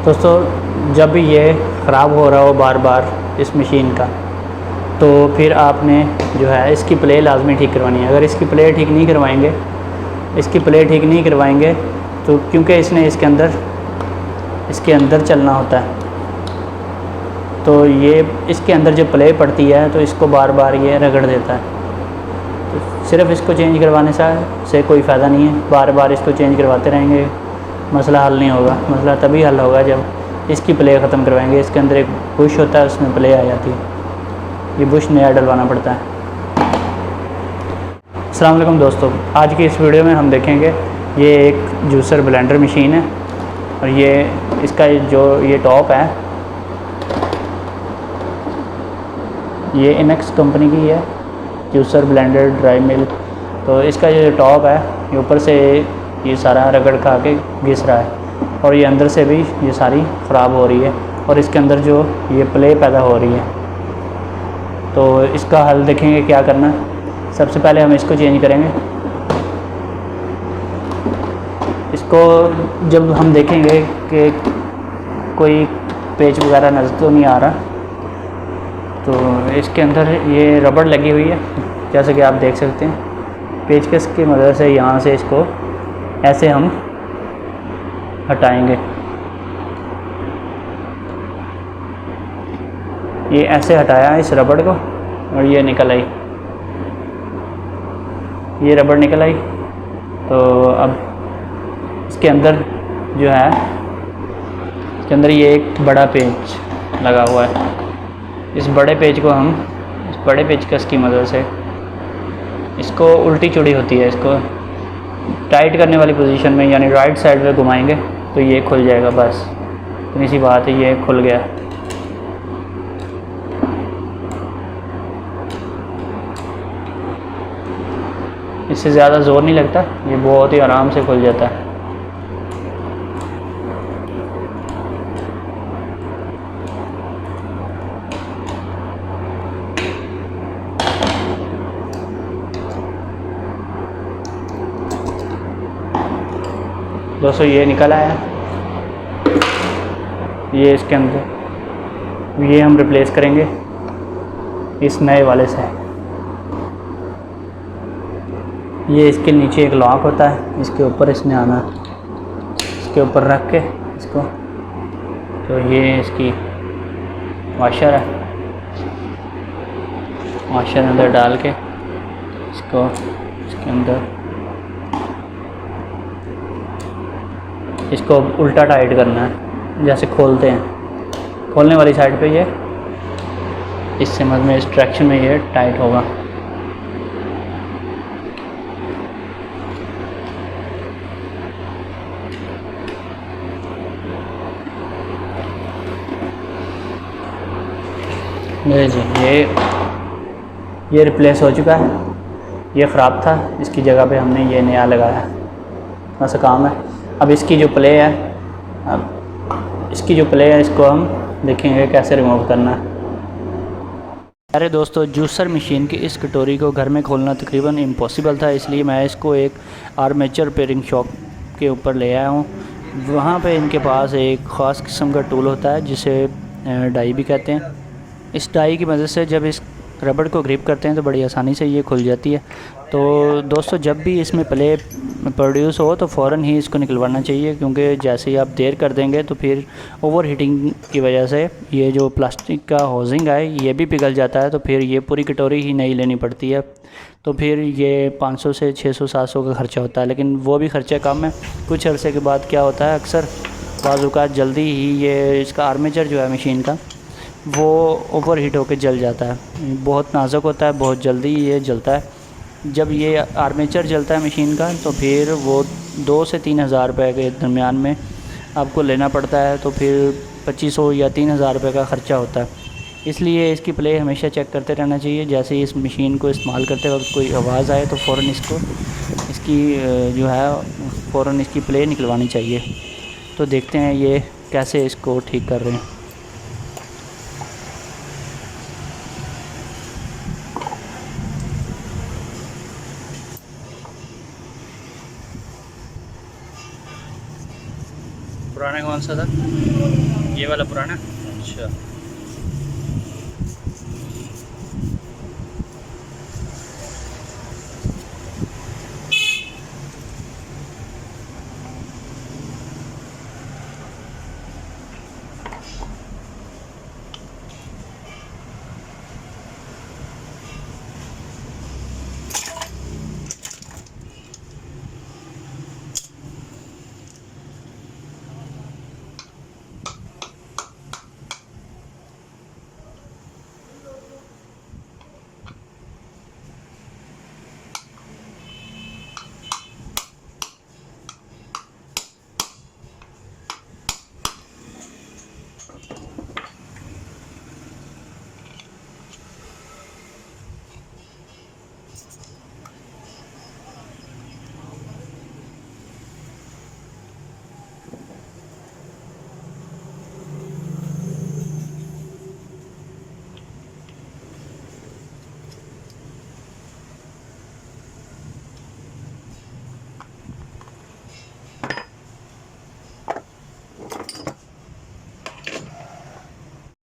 दोस्तों जब भी ये ख़राब हो रहा हो बार बार इस मशीन का, तो फिर आपने जो है इसकी प्ले लाजमी ठीक करवानी है। अगर इसकी प्ले ठीक नहीं करवाएंगे तो क्योंकि इसने इसके अंदर चलना होता है, तो ये इसके अंदर जो प्ले पड़ती है तो इसको बार बार ये रगड़ देता है। तो सिर्फ इसको चेंज करवाने से कोई फ़ायदा नहीं है। बार बार इसको चेंज करवाते रहेंगे, मसला हल नहीं होगा। मसला तभी हल होगा जब इसकी प्ले ख़त्म करवाएंगे। इसके अंदर एक बुश होता है, उसमें प्ले आ जाती है, ये बुश नया डलवाना पड़ता है। अस्सलाम वालेकुम दोस्तों, आज की इस वीडियो में हम देखेंगे ये एक जूसर ब्लेंडर मशीन है और ये इसका जो ये टॉप है ये इनेक्स कंपनी की है, जूसर ब्लेंडर ड्राई मिल। तो इसका जो टॉप है ये ऊपर से ये सारा रगड़ खा के घिस रहा है और ये अंदर से भी ये सारी ख़राब हो रही है और इसके अंदर जो ये प्ले पैदा हो रही है। तो इसका हल देखेंगे क्या करना है। सबसे पहले हम इसको चेंज करेंगे। इसको जब हम देखेंगे कि कोई पेच वगैरह नज़र तो नहीं आ रहा, तो इसके अंदर ये रबड़ लगी हुई है, जैसे कि आप देख सकते हैं। पेचकस की मदद से यहाँ से इसको ऐसे हम हटाएंगे। ये ऐसे हटाया इस रबड़ को और ये निकल आई, ये रबड़ निकल आई। तो अब इसके अंदर जो है, इसके अंदर ये एक बड़ा पेच लगा हुआ है। इस बड़े पेच को हम इस बड़े पेचकस की मदद से इसको उल्टी चुड़ी होती है, इसको टाइट करने वाली पोजीशन में यानी राइट साइड में घुमाएंगे तो ये खुल जाएगा। बस इतनी सी बात है, ये खुल गया। इससे ज़्यादा ज़ोर नहीं लगता, ये बहुत ही आराम से खुल जाता है। दोस्तों ये निकल आया, ये इसके अंदर ये हम रिप्लेस करेंगे इस नए वाले से। ये इसके नीचे एक लॉक होता है, इसके ऊपर इसने आना, इसके ऊपर रख के इसको, तो ये इसकी वॉशर है, वॉशर अंदर डाल के इसको इसके अंदर इसको उल्टा टाइट करना है। जैसे खोलते हैं, खोलने वाली साइड पे ये इस समझ में, इस डायरेक्शन में ये टाइट होगा। जी ये रिप्लेस हो चुका है, ये ख़राब था, इसकी जगह पे हमने ये नया लगाया, बस काम है। अब इसकी जो प्ले है इसको हम देखेंगे कैसे रिमूव करना है। अरे दोस्तों, जूसर मशीन की इस कटोरी को घर में खोलना तकरीबन इम्पॉसिबल था, इसलिए मैं इसको एक आर्मेचर रिपेयरिंग शॉप के ऊपर ले आया हूँ। वहाँ पे इनके पास एक ख़ास किस्म का टूल होता है जिसे डाई भी कहते हैं। इस डाई की मदद से जब इस रबड़ को ग्रिप करते हैं तो बड़ी आसानी से ये खुल जाती है। तो दोस्तों, जब भी इसमें प्ले प्रोड्यूस हो तो फ़ौरन ही इसको निकलवाना चाहिए, क्योंकि जैसे ही आप देर कर देंगे तो फिर ओवर हीटिंग की वजह से ये जो प्लास्टिक का हाउसिंग है ये भी पिघल जाता है, तो फिर ये पूरी कटोरी ही नई लेनी पड़ती है। तो फिर ये 500 से 600 700 का ख़र्चा होता है, लेकिन वो भी ख़र्चा कम है। कुछ अरसे के बाद क्या होता है, अक्सर बाज़ जल्दी ही ये इसका आर्मेचर जो है मशीन का वो ओवर हीट होकर जल जाता है। बहुत नाजुक होता है, बहुत जल्दी ये जलता है। जब ये आर्मेचर जलता है मशीन का तो फिर वो 2 से 3 हज़ार रुपये के दरमियान में आपको लेना पड़ता है, तो फिर 2500 या 3000 रुपये का ख़र्चा होता है। इसलिए इसकी प्ले हमेशा चेक करते रहना चाहिए। जैसे ही इस मशीन को इस्तेमाल करते वक्त कोई आवाज़ आए तो फ़ौरन इसकी जो है फ़ौरन इसकी प्ले निकलवानी चाहिए। तो देखते हैं ये कैसे इसको ठीक कर रहे हैं। पुराना कौन सा था? ये वाला पुराना। अच्छा